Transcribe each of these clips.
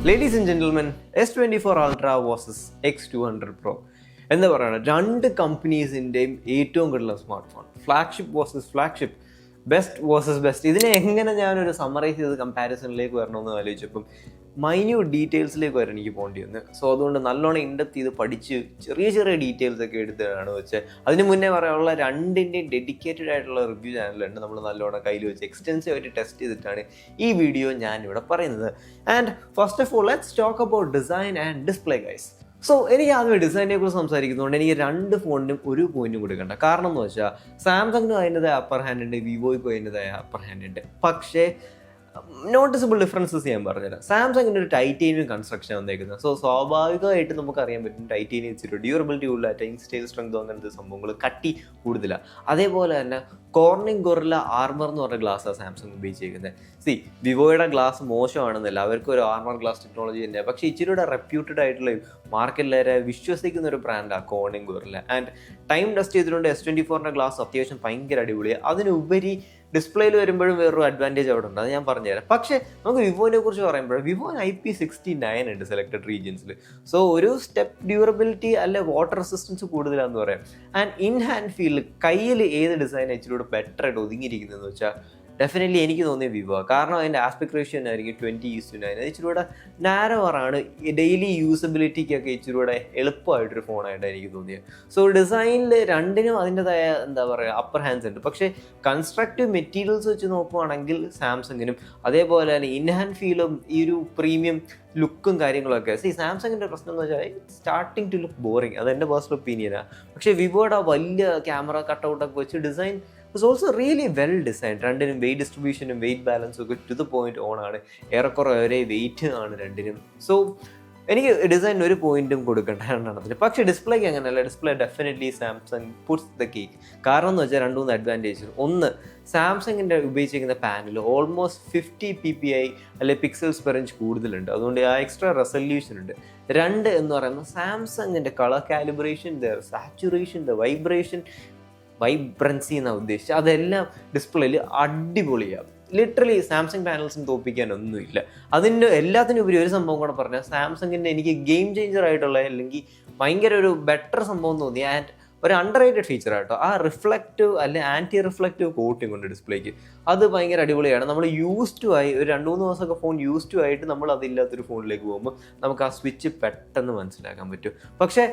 Ladies and gentlemen, S24 Ultra versus X200 Pro എന്താ പറയുക, രണ്ട് കമ്പനീസിൻ്റെയും ഏറ്റവും കൂടുതൽ smart phone, flagship versus flagship, best versus best. ഇതിനെ എങ്ങനെ ഞാനൊരു സമ്മറൈസ് ചെയ്ത് കമ്പാരിസണിലേക്ക് വരണമെന്ന് ആലോചിച്ചപ്പം മൈന്യൂട്ട് ഡീറ്റെയിൽസിലേക്ക് വരെ എനിക്ക് പോകേണ്ടി വന്നു. സോ അതുകൊണ്ട് നല്ലോണം ഇൻഡെപ്ത് ചെയ്ത് പഠിച്ച് ചെറിയ ചെറിയ ഡീറ്റെയിൽസ് ഒക്കെ എടുത്തിട്ടാണ് വെച്ചത്. അതിന് മുന്നേ പറയാനുള്ള രണ്ടിൻ്റെയും ഡെഡിക്കേറ്റഡ് ആയിട്ടുള്ള റിവ്യൂ ചാനലുണ്ട്. നമ്മൾ നല്ലോണം കയ്യിൽ വെച്ച് എക്സ്റ്റെൻസീവ് ആയിട്ട് ടെസ്റ്റ് ചെയ്തിട്ടാണ് ഈ വീഡിയോ ഞാനിവിടെ പറയുന്നത്. And first of all let's talk about design and display guys. So എനിക്ക് ആദ്യമേ ഡിസൈനെ കുറിച്ച് സംസാരിക്കുന്നതുകൊണ്ട് എനിക്ക് രണ്ട് ഫോണിനും ഒരു പോയിന്റും കൊടുക്കണ്ട. കാരണം എന്ന് വെച്ചാൽ സാംസങ്ങിനും അതിൻ്റെതായ അപ്പർ ഹാൻഡ് ഉണ്ട്, വിവോയ്ക്കും അതിൻ്റെതായ അപ്പർ ഹാൻഡ് ഉണ്ട്. പക്ഷേ നോട്ടീസബിൾ ഡിഫറൻസസ് ഞാൻ പറഞ്ഞുതരാം. സാംസങ്ങിൻ്റെ ഒരു ടൈറ്റേനിയം കൺസ്ട്രക്ഷൻ വന്നേക്കുന്നത്. സോ സ്വാഭാവികമായിട്ട് നമുക്കറിയാൻ പറ്റും ടൈറ്റേനിയം ഇച്ചിരി ഡ്യൂറബിലിറ്റി ഉള്ള ടെൻസ്റ്റൈൽ സ്ട്രെങ്ത് അങ്ങനത്തെ സംഭവങ്ങൾ കട്ടി കൂടുതലാണ്. അതേപോലെ തന്നെ കോർണിംഗ് ഗൊറില്ല ആർമർ എന്ന് പറഞ്ഞ ഗ്ലാസ്സാണ് സാംസങ് ഉപയോഗിച്ചിരിക്കുന്നത്. വിവോയുടെ ഗ്ലാസ് മോശമാണെന്നല്ല, അവർക്ക് ഒരു ആർമർ ഗ്ലാസ് ടെക്നോളജി തന്നെയാണ്. പക്ഷേ ഇച്ചിരിയുടെ റെപ്യൂട്ടഡ് ആയിട്ടുള്ള മാർക്കറ്റിലേറെ വിശ്വസിക്കുന്ന ഒരു ബ്രാൻഡാണ് Corning guerrilla. And time test ചെയ്തിട്ടുണ്ട്. S24 ഗ്ലാസ് അത്യാവശ്യം ഭയങ്കര അടിപൊളിയാണ്. അതിനുപരി ഡിസ്പ്ലേയിൽ വരുമ്പോഴും വേറൊരു അഡ്വാൻറ്റേജ് അവിടെ ഉണ്ട്, അത് ഞാൻ പറഞ്ഞുതരാം. പക്ഷേ നമുക്ക് വിവോനെ കുറിച്ച് പറയുമ്പോൾ വിവോ IP69 ഉണ്ട് സെലക്ടഡ് റീജിയൻസിൽ. സോ ഒരു സ്റ്റെപ്പ് ഡ്യൂറബിലിറ്റി അല്ലെ വാട്ടർ റെസിസ്റ്റൻസ് കൂടുതലാണെന്ന് പറയാം. ആൻഡ് ഇൻ ഹാൻഡ് ഫീൽ കയ്യിൽ ഏത് ഡിസൈൻ ഇച്ചിരി ബെറ്റർ ആയിട്ട് ഒതുങ്ങിയിരിക്കുന്നതെന്ന് വെച്ചാൽ ഡെഫിനറ്റ്ലി എനിക്ക് തോന്നിയ വിവോ. കാരണം അതിൻ്റെ ആസ്പെക്ട് റേഷ്യോ ആയിരിക്കും 20:9. അത് ഇച്ചിരി കൂടെ നാരോവറാണ്. ഡെയിലി യൂസബിലിറ്റിക്കൊക്കെ ഇച്ചിരി കൂടെ എളുപ്പമായിട്ടൊരു ഫോണായിട്ടാണ് എനിക്ക് തോന്നിയത്. സോ ഡിസൈനിൽ രണ്ടിനും അതിൻ്റെതായ എന്താ പറയുക അപ്പർ ഹാൻഡ്സ് ഉണ്ട്. പക്ഷേ കൺസ്ട്രക്റ്റീവ് മെറ്റീരിയൽസ് വെച്ച് നോക്കുവാണെങ്കിൽ സാംസങ്ങിനും അതേപോലെ തന്നെ ഇൻ ഹാൻഡ് ഫീലും ഈ ഒരു പ്രീമിയം ലുക്കും കാര്യങ്ങളൊക്കെ. സാംസങ്ങിൻ്റെ പ്രശ്നം എന്ന് വെച്ചാൽ സ്റ്റാർട്ടിങ് ടു ലുക്ക് ബോറിങ്. അതെൻ്റെ പേഴ്സണൽ ഒപ്പീനിയനാണ്. പക്ഷേ വിവോയുടെ വലിയ ക്യാമറ കട്ടൗട്ടൊക്കെ വെച്ച് design it's also really well design. രണ്ടിനും വെയിറ്റ് ഡിസ്ട്രിബ്യൂഷനും വെയിറ്റ് ബാലൻസും ഒക്കെ ടു ദ പോയിന്റ് ഓൺ ആണ്. ഏറെക്കുറെ ഒരേ വെയിറ്റ് ആണ് രണ്ടിനും. സോ എനിക്ക് ഡിസൈൻ ഒരു പോയിന്റും കൊടുക്കേണ്ട രണ്ടെണ്ണത്തിന്. പക്ഷേ ഡിസ്പ്ലേക്ക് അങ്ങനെയല്ല. Display definitely Samsung puts the cake. കാരണം എന്ന് വെച്ചാൽ രണ്ട് മൂന്ന് അഡ്വാൻറ്റേജ്. ഒന്ന്, സാംസങ്ങിൻ്റെ ഉപയോഗിച്ചിരിക്കുന്ന പാനൽ ഓൾമോസ്റ്റ് 50 ppi അല്ലെ പിക്സൽസ് പെർ ഇഞ്ച് കൂടുതലുണ്ട്. അതുകൊണ്ട് ആ എക്സ്ട്രാ റെസൊല്യൂഷൻ ഉണ്ട്. രണ്ട് എന്ന് പറയുന്നത് സാംസങ്ങിൻ്റെ colour calibration, the saturation, the vibrancy എന്നാണ് ഉദ്ദേശിച്ചത്. അതെല്ലാം ഡിസ്പ്ലേയിൽ അടിപൊളിയാണ്. ലിറ്ററലി സാംസങ് പാനൽസിന് തോൽപ്പിക്കാനൊന്നുമില്ല. അതിൻ്റെ എല്ലാത്തിനും ഉപരി ഒരു സംഭവം കൂടെ പറഞ്ഞാൽ സാംസങ്ങിൻ്റെ എനിക്ക് ഗെയിം ചേഞ്ചർ ആയിട്ടുള്ള അല്ലെങ്കിൽ ഭയങ്കര ഒരു ബെറ്റർ സംഭവം തോന്നി. ആൻഡ് ഒരു അണ്ടർ റേറ്റഡ് ഫീച്ചർ ആട്ടോ ആ റിഫ്ലക്റ്റീവ് അല്ലെ ആൻറ്റി റിഫ്ലക്റ്റീവ് കോട്ടിംഗ് ഉണ്ട് ഡിസ്പ്ലേക്ക്. അത് ഭയങ്കര അടിപൊളിയാണ്. നമ്മൾ യൂസ്ഡ് ആയി ഒരു 2-3 ദിവസമൊക്കെ ഫോൺ യൂസ്ഡ് ആയിട്ട് നമ്മൾ അതില്ലാത്തൊരു ഫോണിലേക്ക് പോകുമ്പോൾ നമുക്ക് ആ സ്വിച്ച് പെട്ടെന്ന് മനസ്സിലാക്കാൻ പറ്റും. പക്ഷേ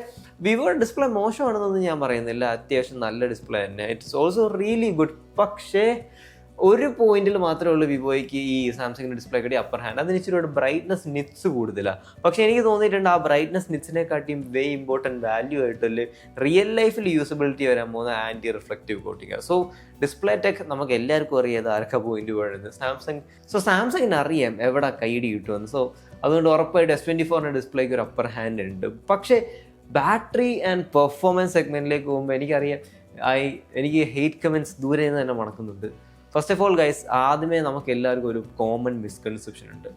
വിവോയുടെ ഡിസ്പ്ലേ മോശമാണെന്നൊന്നും ഞാൻ പറയുന്നില്ല. അത്യാവശ്യം നല്ല ഡിസ്പ്ലേ തന്നെ. It's also really good. പക്ഷേ ഒരു പോയിന്റിൽ മാത്രമേ ഉള്ളൂ വിവോയ്ക്ക് ഈ സാംസങ്ങിൻ്റെ ഡിസ്പ്ലേ കാട്ടി അപ്പർ ഹാൻഡ്. അതിന് ഇച്ചിരി ഒരു ബ്രൈറ്റ്നസ് നിറ്റ്സ് കൂടുതലാണ്. പക്ഷേ എനിക്ക് തോന്നിയിട്ടുണ്ട് ആ ബ്രൈറ്റ്നസ് നിറ്റ്സിനെക്കാട്ടിയും വേ ഇമ്പോർട്ടൻറ്റ് വാല്യൂ ആയിട്ടല്ലേ റിയൽ ലൈഫിൽ യൂസബിലിറ്റി വരാൻ പോകുന്ന ആൻറ്റി റിഫ്ലക്റ്റീവ് കോട്ടിങ്ങാണ്. സോ ഡിസ്പ്ലേ ടെക് നമുക്ക് എല്ലാവർക്കും അറിയാം ആർക്കാ പോയിന്റ് വേണമെന്ന്. സാംസങ്ങിന് അറിയാം എവിടെ കൈയിടി കിട്ടുമെന്ന്. സോ അതുകൊണ്ട് ഉറപ്പായിട്ട് S24 ഡിസ്പ്ലേക്ക് ഒരു അപ്പർ ഹാൻഡ് ഉണ്ട്. പക്ഷേ ബാറ്ററി ആൻഡ് പെർഫോമൻസ് സെഗ്മെൻറ്റിലേക്ക് പോകുമ്പോൾ എനിക്ക് ഹെയ്റ്റ് കമൻറ്റ്സ് ദൂരെ നിന്ന് തന്നെ മണക്കുന്നുണ്ട്. ഫസ്റ്റ് ഓഫ് ഓൾ ഗൈസ്, ആദ്യമേ നമുക്ക് എല്ലാവർക്കും ഒരു കോമൺ മിസ്കൺസെപ്ഷൻ ഉണ്ട്.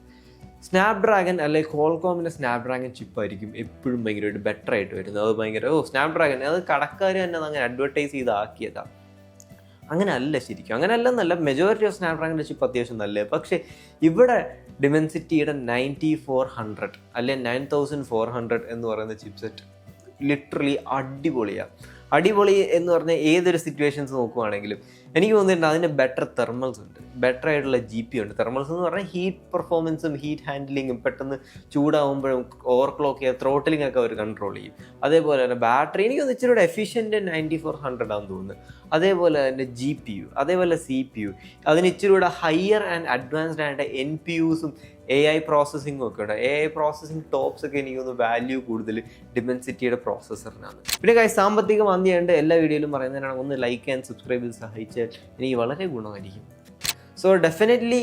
സ്നാപ്ഡ്രാഗൺ അല്ലെങ്കിൽ ക്വാൾകോമിൻ്റെ സ്നാപ്ഡ്രാഗൺ ചിപ്പായിരിക്കും എപ്പോഴും ഭയങ്കരമായിട്ട് ബെറ്റർ ആയിട്ട് വരുന്നത്. അത് ഭയങ്കര സ്നാപ്ഡ്രാഗൺ അത് കടക്കാർ തന്നെ അങ്ങനെ അഡ്വർടൈസ് ചെയ്താക്കിയതാണ്. അങ്ങനെ അല്ല ശരിക്കും. അങ്ങനെ അല്ലെന്നല്ല, മെജോറിറ്റി ഓഫ് സ്നാപ്ഡ്രാഗണിൻ്റെ ചിപ്പ് അത്യാവശ്യം നല്ലത്. പക്ഷേ ഇവിടെ ഡിമെൻസിറ്റിയുടെ 9400 അല്ലെ 9400 എന്ന് പറയുന്ന ചിപ്പ് സെറ്റ് ലിറ്ററലി അടിപൊളിയാണ്. അടിപൊളി എന്ന് പറഞ്ഞാൽ ഏതൊരു സിറ്റുവേഷൻസ് നോക്കുവാണെങ്കിലും എനിക്ക് തോന്നിയിട്ടുണ്ട് അതിൻ്റെ ബെറ്റർ തെർമൽസ് ഉണ്ട്, ബെറ്റർ ആയിട്ടുള്ള GPU ഉണ്ട്. തെർമൽസ് എന്ന് പറഞ്ഞാൽ ഹീറ്റ് പെർഫോമൻസും ഹീറ്റ് ഹാൻഡ്ലിങ്ങും പെട്ടെന്ന് ചൂടാവുമ്പോഴും ഓവർക്ലോക്ക് ചെയ്യുക, ത്രോട്ടിലിംഗ് ഒക്കെ അവർ കൺട്രോൾ ചെയ്യും. അതേപോലെ തന്നെ ബാറ്ററി എനിക്ക് ഇച്ചിരി കൂടെ എഫിഷ്യൻറ്റ് 9400 ആണെന്ന് തോന്നുന്നു. അതേപോലെ തന്നെ GPU, അതേപോലെ CPU, അതിന് ഇച്ചിരി കൂടെ ഹയർ ആൻഡ് അഡ്വാൻസ്ഡ് ആയിട്ട് NPUസും AI പ്രോസസ്സിങ്ങും ഒക്കെ ഉണ്ട്. AI പ്രോസസ്സിങ് ടോപ്സ് ഒക്കെ എനിക്ക് തോന്നുന്നു വാല്യൂ കൂടുതൽ ഡിമെൻസിറ്റിയുടെ പ്രോസസ്സറിനാണ്. പിന്നെ കാര്യം സാമ്പത്തിക മാന്ദ്യമുണ്ട്. എല്ലാ വീഡിയോയിലും പറയുന്നതിനാണ് ഒന്ന് ലൈക്ക് ആൻഡ് സബ്സ്ക്രൈബ് ചെയ്ത് സഹായിച്ചാൽ എനിക്ക് വളരെ ഗുണമായിരിക്കും. സോ ഡെഫിനറ്റ്ലി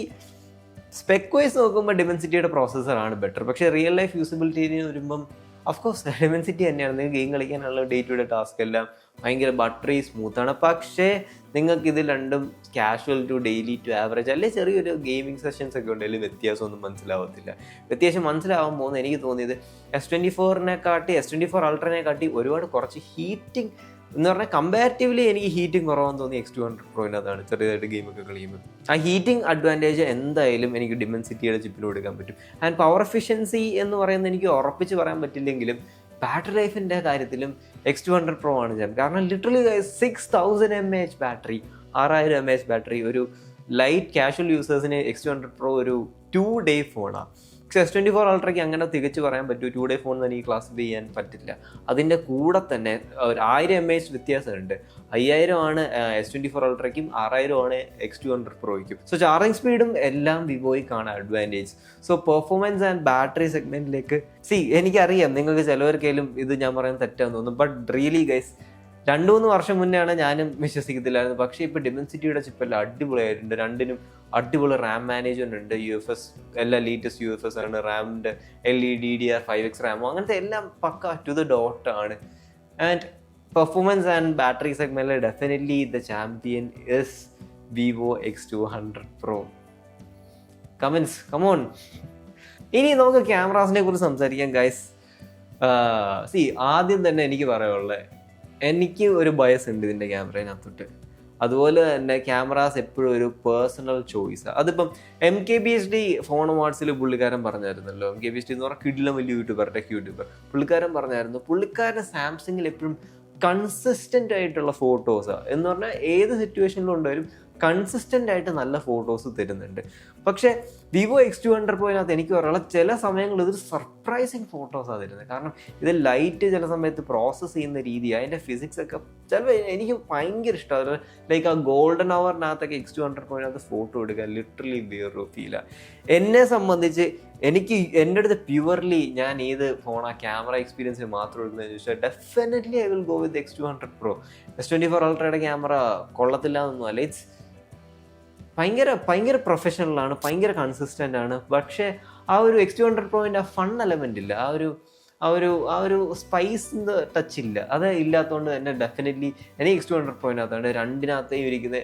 സ്പെക് വൈസ് നോക്കുമ്പോൾ ഡിമെൻസിറ്റിയുടെ പ്രോസസ്സറാണ് ബെറ്റർ. പക്ഷേ റിയൽ ലൈഫ് യൂസബിലിറ്റിന് വരുമ്പം അഫ്കോഴ്സ് ഡിമെൻസിറ്റി തന്നെയാണ്. നിങ്ങൾക്ക് ഗെയിം കളിക്കാനുള്ള ഡേ ടു ഡേ ടാസ്ക് എല്ലാം ഭയങ്കര ബട്ടറി സ്മൂത്താണ്. പക്ഷേ നിങ്ങൾക്ക് ഇത് രണ്ടും casual to daily to average അല്ലെ ചെറിയൊരു ഗെയിമിംഗ് സെഷൻസ് ഒക്കെ ഉണ്ടെങ്കിൽ വ്യത്യാസമൊന്നും മനസ്സിലാവത്തില്ല. വ്യത്യാസം മനസ്സിലാവാൻ പോകുന്നത് എനിക്ക് തോന്നിയത് S24 Ultra ഒരുപാട് കുറച്ച് ഹീറ്റിംഗ് എന്ന് പറഞ്ഞാൽ കമ്പാരിറ്റീവ്ലി എനിക്ക് ഹീറ്റിംഗ് കുറവാന്ന് തോന്നി X200 Pro'നകത്താണ് ചെറിയതായിട്ട് ഗെയിമൊക്കെ കളിയുമ്പോൾ. ആ ഹീറ്റിംഗ് അഡ്വാൻറ്റേജ് എന്തായാലും എനിക്ക് ഡിമെൻസിറ്റിയുടെ ചിപ്പിന് കൊടുക്കാൻ പറ്റും. ആൻഡ് പവർ എഫിഷ്യൻസി എന്ന് പറയുന്നത് എനിക്ക് ഉറപ്പിച്ച് പറയാൻ പറ്റില്ലെങ്കിലും ബാറ്ററി ലൈഫിൻ്റെ കാര്യത്തിലും X200 Pro ആണ് ഞാൻ. കാരണം literally 6000 mAh battery, 6000 mAh battery, ഒരു ലൈറ്റ് കാഷ്വൽ യൂസേഴ്സിന് X200 Pro ഒരു 2-day ഫോണാണ്. S24 Ultra'ക്ക് അങ്ങനെ തികച്ച് പറയാൻ പറ്റും. 2-day ഫോൺ തന്നെ ഈ ക്ലാസിഫൈ ചെയ്യാൻ പറ്റില്ല. അതിൻ്റെ കൂടെ തന്നെ ഒരു 1000 mAh വ്യത്യാസമുണ്ട്. 5000 ആണ് S24 Ultra'ക്കും 6000 ആണ് X200 Pro'യ്ക്കും. സോ ചാർജിങ് സ്പീഡും എല്ലാം വിവോയ്ക്കാണ് advantage. So performance and battery സെഗ്മെന്റിലേക്ക് എനിക്കറിയാം നിങ്ങൾക്ക് ചിലവർക്കേലും ഇത് ഞാൻ പറയാൻ തെറ്റാന്ന് തോന്നുന്നു. ബട്ട് റിയലി ഗൈസ് 2-3 വർഷം മുന്നെയാണ് ഞാനും വിശ്വസിക്കത്തില്ലായിരുന്നു. പക്ഷേ ഇപ്പോൾ ഡിമെൻസിറ്റിയുടെ ചിപ്പെല്ലാം അടിപൊളിയായിട്ടുണ്ട്. രണ്ടിനും അടിപൊളി റാം മാനേജ്മെന്റ് ഉണ്ട്. UFS എല്ലാം ലേറ്റസ്റ്റ് UFS ആണ്. റാമിൻ്റെ LEDDR5X റാമോ അങ്ങനത്തെ എല്ലാം പക്ക ടു ദ ഡോട്ട് ആണ്. ആൻഡ് പെർഫോമൻസ് ആൻഡ് ബാറ്ററി സെഗ്മെന്റിൽ definitely the champion is Vivo X200 Pro. Comments come on. ഇനി നമുക്ക് ക്യാമറാസിനെ കുറിച്ച് സംസാരിക്കാം ഗൈസ്. ആദ്യം തന്നെ എനിക്ക് പറയാനുള്ളത്, എനിക്ക് ഒരു ബയസ് ഉണ്ട് ഇതിൻ്റെ ക്യാമറയിനകത്തോട്ട്. അതുപോലെ തന്നെ ക്യാമറാസ് എപ്പോഴും ഒരു പേഴ്സണൽ ചോയ്സാണ്. അതിപ്പം MKBHD ഫോൺ അവാർഡ്സിൽ പുള്ളിക്കാരൻ പറഞ്ഞായിരുന്നല്ലോ. MKBHD എന്ന് പറഞ്ഞാൽ കിടിലം വലിയ യൂട്യൂബർ, ടെക് യൂട്യൂബർ. പുള്ളിക്കാരൻ പറഞ്ഞായിരുന്നു പുള്ളിക്കാരൻ സാംസങ്ങിൽ എപ്പോഴും കൺസിസ്റ്റൻ്റ് ആയിട്ടുള്ള ഫോട്ടോസാണ്. എന്ന് പറഞ്ഞാൽ ഏത് സിറ്റുവേഷനിലും ഉണ്ടായാലും കൺസിസ്റ്റൻ്റ് ആയിട്ട് നല്ല ഫോട്ടോസ് തരുന്നുണ്ട്. പക്ഷേ വിവോ X200 Pro'നകത്ത് എനിക്ക് പറയാനുള്ള ചില സമയങ്ങളിൽ ഇതൊരു സർപ്രൈസിങ് ഫോട്ടോസാണ് തരുന്നത്. കാരണം ഇത് ലൈറ്റ് ചില സമയത്ത് പ്രോസസ്സ് ചെയ്യുന്ന രീതി, അതിൻ്റെ ഫിസിക്സ് ഒക്കെ ചിലപ്പോൾ എനിക്ക് ഭയങ്കര ഇഷ്ടമാണ്. ലൈക്ക് ആ ഗോൾഡൻ അവറിനകത്തൊക്കെ X200 Pro'നകത്ത് ഫോട്ടോ എടുക്കുക ലിറ്ററലി വേറൊരു ഫീലാണ്. എന്നെ സംബന്ധിച്ച് എൻ്റെ അടുത്ത് പ്യുവർലി ഞാൻ ഏത് ഫോൺ ആ ക്യാമറ എക്സ്പീരിയൻസിന് മാത്രം എടുക്കുന്നതെന്ന് ചോദിച്ചാൽ definitely I will go with X200 Pro. S24 Ultra'യുടെ ക്യാമറ കൊള്ളത്തില്ല എന്നൊന്നുമല്ല. ഇറ്റ്സ് ഭയങ്കര പ്രൊഫഷണലാണ്, ഭയങ്കര കൺസിസ്റ്റൻ്റ് ആണ്. പക്ഷേ ആ ഒരു X200 Pro'ൻ്റെ ആ ഫൺ എലമെൻ്റ് ഇല്ല, ആ ഒരു സ്പൈസ് ടച്ച് ഇല്ല. അത് ഇല്ലാത്തതുകൊണ്ട് തന്നെ ഡെഫിനറ്റ്ലി എനിക്ക് X200 Pro'നകത്താണ്. രണ്ടിനകത്തേയും ഇരിക്കുന്ന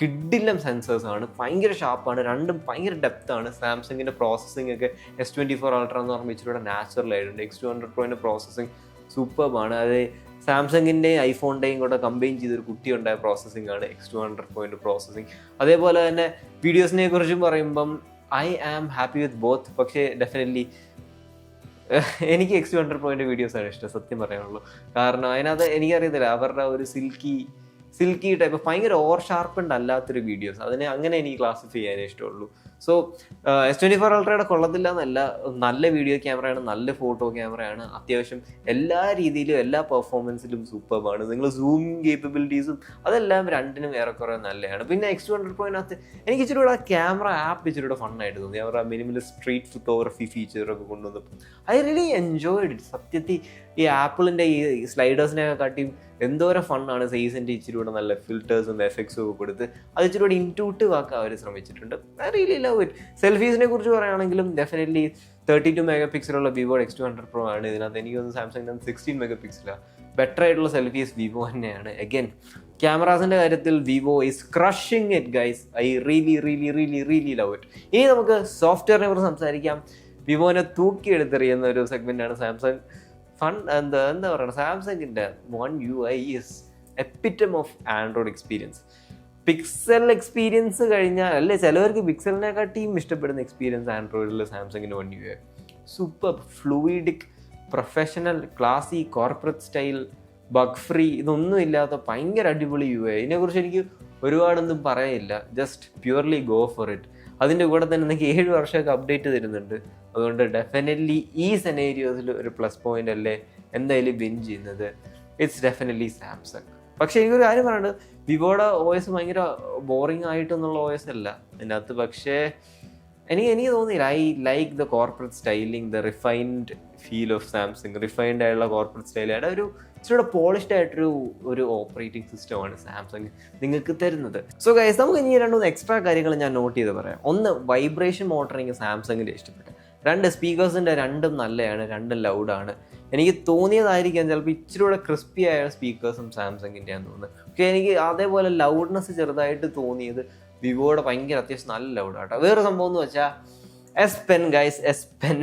കിഡിലം സെൻസേഴ്സാണ്, ഭയങ്കര ഷാർപ്പാണ്, രണ്ടും ഭയങ്കര ഡെപ്താണ്. സാംസങ്ങിൻ്റെ പ്രോസസ്സിംഗ് ഒക്കെ S24 Ultra എന്ന് പറയുമ്പോൾ ഇച്ചിരി നാച്ചുറൽ ആയിട്ടുണ്ട്. X200 Pro'ൻ്റെ processing സൂപ്പർബാണ്. അത് സാംസങ്ങിൻ്റെയും ഐഫോണിൻ്റെയും കൂടെ കമ്പൈൻ ചെയ്തൊരു കുട്ടി ഉണ്ടായ പ്രോസസ്സിംഗ് ആണ് X200 Pro'ൻ്റെ പ്രോസസ്സിംഗ്. അതേപോലെ തന്നെ വീഡിയോസിനെ കുറിച്ചും പറയുമ്പം I am happy with both. പക്ഷേ ഡെഫിനറ്റ്ലി എനിക്ക് X200 Pro'ൻ്റെ വീഡിയോസാണ് ഇഷ്ടം, സത്യം പറയാനുള്ളൂ. കാരണം അതിനകത്ത് എനിക്കറിയത്തില്ല, അവരുടെ ഒരു സിൽക്കി ടൈപ്പ് ഭയങ്കര ഓവർ ഷാർപ്പൻഡ് അല്ലാത്തൊരു വീഡിയോസ്, അങ്ങനെ എനിക്ക് ക്ലാസിഫൈ ചെയ്യാനേ ഇഷ്ടമുള്ളൂ. സോ S24 Ultra'യുടെ കൊള്ളത്തില്ല എന്നല്ല, നല്ല വീഡിയോ ക്യാമറയാണ്, നല്ല ഫോട്ടോ ക്യാമറയാണ്, അത്യാവശ്യം എല്ലാ രീതിയിലും എല്ലാ പെർഫോമൻസിലും സൂപ്പർബാണ്. നിങ്ങൾ സൂമിങ് കേപ്പബിലിറ്റീസും അതെല്ലാം രണ്ടിനും ഏറെക്കുറെ നല്ലതാണ്. പിന്നെ X200 Pro'നകത്ത് എനിക്ക് ഇച്ചിരി കൂടെ ആ ക്യാമറ ആപ്പ് ഇച്ചിരി കൂടെ ഫണ്ണായിട്ട് തോന്നി. അവരുടെ മിനിമൽ സ്ട്രീറ്റ് ഫോട്ടോഗ്രഫി ഫീച്ചറൊക്കെ കൊണ്ടുവന്നപ്പോൾ ഐ റിയലി എൻജോയ്ഡ് ഇറ്റ്. സത്യത്തിൽ ഈ ആപ്പിളിൻ്റെ ഈ സ്ലൈഡേഴ്സിനെയൊക്കെ കാട്ടിയും എന്തോരം ഫണ്ണാണ്. സൈസിൻ്റെ ഇച്ചിരി കൂടെ നല്ല ഫിൽറ്റേഴ്സും എഫക്ട്സും ഒക്കെ കൊടുത്ത് അത് ഇച്ചിരി കൂടെ ഇൻറ്റ്യൂട്ടീവ് ആക്കാൻ അവർ ശ്രമിച്ചിട്ടുണ്ട്. I really love it. സെൽഫീസിനെ കുറിച്ച് പറയുകയാണെങ്കിലും ഡെഫിനറ്റ്ലി 32 മെഗാപിക്സലുള്ള വിവോ X200 Pro ആണ്. ഇതിനകത്ത് എനിക്കൊന്ന് സാംസങ്ങിന് 16 മെഗാപിക്സലാണ്. ബെറ്റർ ആയിട്ടുള്ള സെൽഫീസ് വിവോ തന്നെയാണ്. അഗൈൻ ക്യാമറാസിൻ്റെ കാര്യത്തിൽ Vivo is crushing it guys. I really love it. ഇനി നമുക്ക് സോഫ്റ്റ്വെയറിനെ കുറിച്ച് സംസാരിക്കാം. വിവോനെ തൂക്കിയെടുത്തെറിയുന്ന ഒരു സെഗ്മെൻറ്റാണ് സാംസങ്. എന്താ പറയുക, സാംസങ്ങിൻ്റെ One UI is epitome of Android experience. Pixel experience കഴിഞ്ഞാൽ അല്ലേ ചിലവർക്ക് പിക്സലിനെക്കാട്ടിയും ഇഷ്ടപ്പെടുന്ന എക്സ്പീരിയൻസ് ആൻഡ്രോയിഡിൽ സാംസങ്ങിൻ്റെ One UI. Super fluidic, professional, classy, corporate style, bug free, ഇതൊന്നും ഇല്ലാത്ത ഭയങ്കര അടിപൊളി UI. ഇതിനെക്കുറിച്ച് എനിക്ക് ഒരുപാടൊന്നും പറയാനില്ല. Just purely go for it. അതിൻ്റെ കൂടെ തന്നെ നിങ്ങൾക്ക് 7 വർഷമൊക്കെ അപ്ഡേറ്റ് തരുന്നുണ്ട്. അതുകൊണ്ട് ഡെഫിനറ്റ്ലി ഈ സെനേരിയോസിൽ ഒരു പ്ലസ് പോയിന്റ് അല്ലേ എന്തായാലും വിൻ ചെയ്യുന്നത്. It's definitely Samsung. പക്ഷേ എനിക്കൊരു കാര്യം പറയുന്നത്, വിവോയുടെ OS ഭയങ്കര ബോറിംഗ് ആയിട്ടെന്നുള്ള OS അല്ല അതിനകത്ത്. പക്ഷേ എനിക്ക് തോന്നിയില്ല. I like the corporate styling, the refined feel of Samsung. Refined ആയിട്ടുള്ള കോർപ്പറേറ്റ് സ്റ്റൈലാണ് ഒരു ഇച്ചിരി പോളിഷ്ഡ് ആയിട്ടൊരു ഓപ്പറേറ്റിംഗ് സിസ്റ്റമാണ് സാംസങ് നിങ്ങൾക്ക് തരുന്നത്. സോ ഗൈസ്, നമുക്ക് ഇനി 2 എക്സ്ട്രാ കാര്യങ്ങൾ ഞാൻ നോട്ട് ചെയ്ത് പറയാം. ഒന്ന്, വൈബ്രേഷൻ മോട്ടറിങ് സാംസങ്ങിൻ്റെ ഇഷ്ടപ്പെട്ടു. 2 സ്പീക്കേഴ്സിൻ്റെ രണ്ടും നല്ലതാണ്, രണ്ടും ലൗഡാണ്. എനിക്ക് തോന്നിയതായിരിക്കാം ചിലപ്പോൾ ഇച്ചിരി കൂടെ ക്രിസ്പി ആയ സ്പീക്കേഴ്സും സാംസങ്ങിൻ്റെ ആണെന്ന് തോന്നുന്നത്. പക്ഷേ എനിക്ക് അതേപോലെ ലൗഡ്നെസ് ചെറുതായിട്ട് തോന്നിയത് വിവോയുടെ ഭയങ്കര അത്യാവശ്യം നല്ല ലൗഡാട്ടോ. വേറെ സംഭവം എന്ന് വെച്ചാൽ S Pen guys, S Pen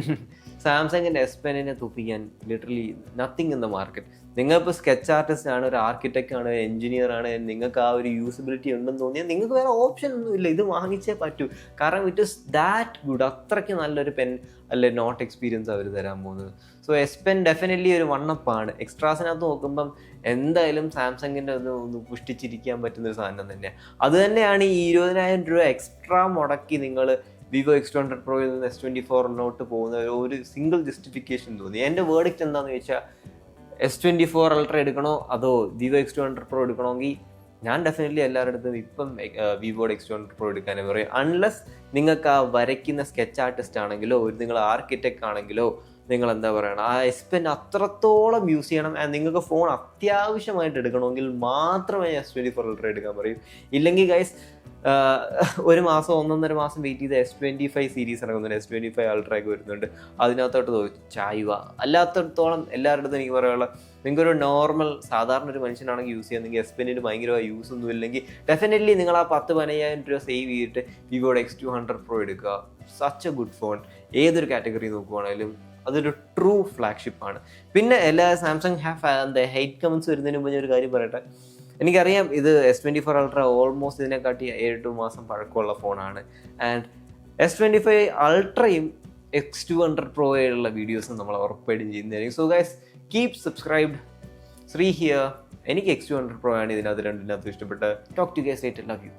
സാംസങ്ങിൻ്റെ എസ് പെന്നിനെ തോപ്പിക്കാൻ literally nothing in the market. നിങ്ങളിപ്പോൾ സ്കെച്ച് ആർട്ടിസ്റ്റ് ആണ്, ഒരു ആർക്കിടെക്റ്റ് ആണ്, എഞ്ചിനീയർ ആണ്, നിങ്ങൾക്ക് ആ ഒരു യൂസിബിലിറ്റി ഉണ്ടെന്ന് തോന്നിയാൽ നിങ്ങൾക്ക് വേറെ ഓപ്ഷൻ ഒന്നുമില്ല, ഇത് വാങ്ങിച്ചേ പറ്റൂ. കാരണം ഇറ്റ് ഇസ് ദാറ്റ് ഗുഡ്. അത്രയ്ക്ക് നല്ലൊരു പെൻ അല്ലെ നോട്ട് എക്സ്പീരിയൻസ് അവർ തരാൻ പോകുന്നത്. സോ എസ് പെൻ ഡെഫിനറ്റ്ലി ഒരു വണ്ണപ്പാണ്. എക്സ്ട്രാസിനകത്ത് നോക്കുമ്പം എന്തായാലും സാംസങ്ങിൻ്റെ ഒന്ന് പുഷ്ടിച്ചിരിക്കാൻ പറ്റുന്നൊരു സാധനം തന്നെയാണ്. അത് തന്നെയാണ് ഈ 20,000 രൂപ എക്സ്ട്രാ മുടക്കി നിങ്ങൾ വിവോ X200 പ്രോയിൽ നിന്ന് S24 പോകുന്ന ഒരു സിംഗിൾ ജസ്റ്റിഫിക്കേഷൻ തോന്നി. എൻ്റെ വേർഡിക്റ്റ് എന്താണെന്ന് ചോദിച്ചാൽ S24 Ultra എടുക്കണോ അതോ വിവോ X200 Pro എടുക്കണമെങ്കിൽ ഞാൻ ഡെഫിനറ്റ്ലി എല്ലാവരുടെ അടുത്തും ഇപ്പം വിവോയുടെ X200 Pro എടുക്കാനേ പറയും. അൺലെസ് നിങ്ങൾക്ക് ആ വരയ്ക്കുന്ന സ്കെച്ച് ആർട്ടിസ്റ്റ് ആണെങ്കിലോ നിങ്ങൾ ആർക്കിടെക്റ്റ് ആണെങ്കിലോ നിങ്ങൾ എന്താ പറയണം, ആ എസ് പെൻ അത്രത്തോളം യൂസ് ചെയ്യണം. നിങ്ങൾക്ക് ഫോൺ അത്യാവശ്യമായിട്ട് എടുക്കണമെങ്കിൽ മാത്രമേ S24 Ultra എടുക്കാൻ പറയും. ഇല്ലെങ്കിൽ ഗൈസ് ഒരു മാസം 1.5 മാസം വെയിറ്റ് ചെയ്ത് S25 സീരീസ് ഇറങ്ങുന്നുണ്ട്, S25 Ultra ഒക്കെ വരുന്നുണ്ട്, അതിനകത്തോട്ട് ചായുക. അല്ലാത്തടത്തോളം എല്ലാവരുടെ അടുത്തും എനിക്ക് പറയാനുള്ള, നിങ്ങൾക്കൊരു നോർമൽ സാധാരണ ഒരു മനുഷ്യനാണെങ്കിൽ യൂസ് ചെയ്യുന്നെങ്കിൽ എസ് പെന്നിന് ഭയങ്കരമായി യൂസ് ഒന്നും ഇല്ലെങ്കിൽ ഡെഫിനറ്റ്ലി നിങ്ങൾ ആ 10-15,000 രൂപ സേവ് ചെയ്തിട്ട് വിവോയുടെ X200 Pro എടുക്കുക. Such A good phone. ഏതൊരു കാറ്റഗറി നോക്കുവാണെങ്കിലും അതൊരു ട്രൂ ഫ്ലാഗ്ഷിപ്പാണ്. പിന്നെ എല്ലാ സാംസങ് ഹെയ്റ്റ് കമൻസ് വരുന്നതിന് മുമ്പ് ഒരു കാര്യം പറയട്ടെ. എനിക്കറിയാം ഇത് S24 Ultra ഓൾമോസ്റ്റ് ഇതിനെക്കാട്ടി 7-8 മാസം പഴക്കമുള്ള ഫോണാണ്. ആൻഡ് S25 Ultrയും X200 Proയിലുള്ള വീഡിയോസും നമ്മൾ ഉറപ്പായിട്ടും ചെയ്യുന്നതായിരിക്കും. So guys keep subscribed. Sree here. എനിക്ക് X200 Pro ആണ് ഇതിനകത്ത് രണ്ടിനകത്തും ഇഷ്ടപ്പെട്ട. Talk to guys later. Love U.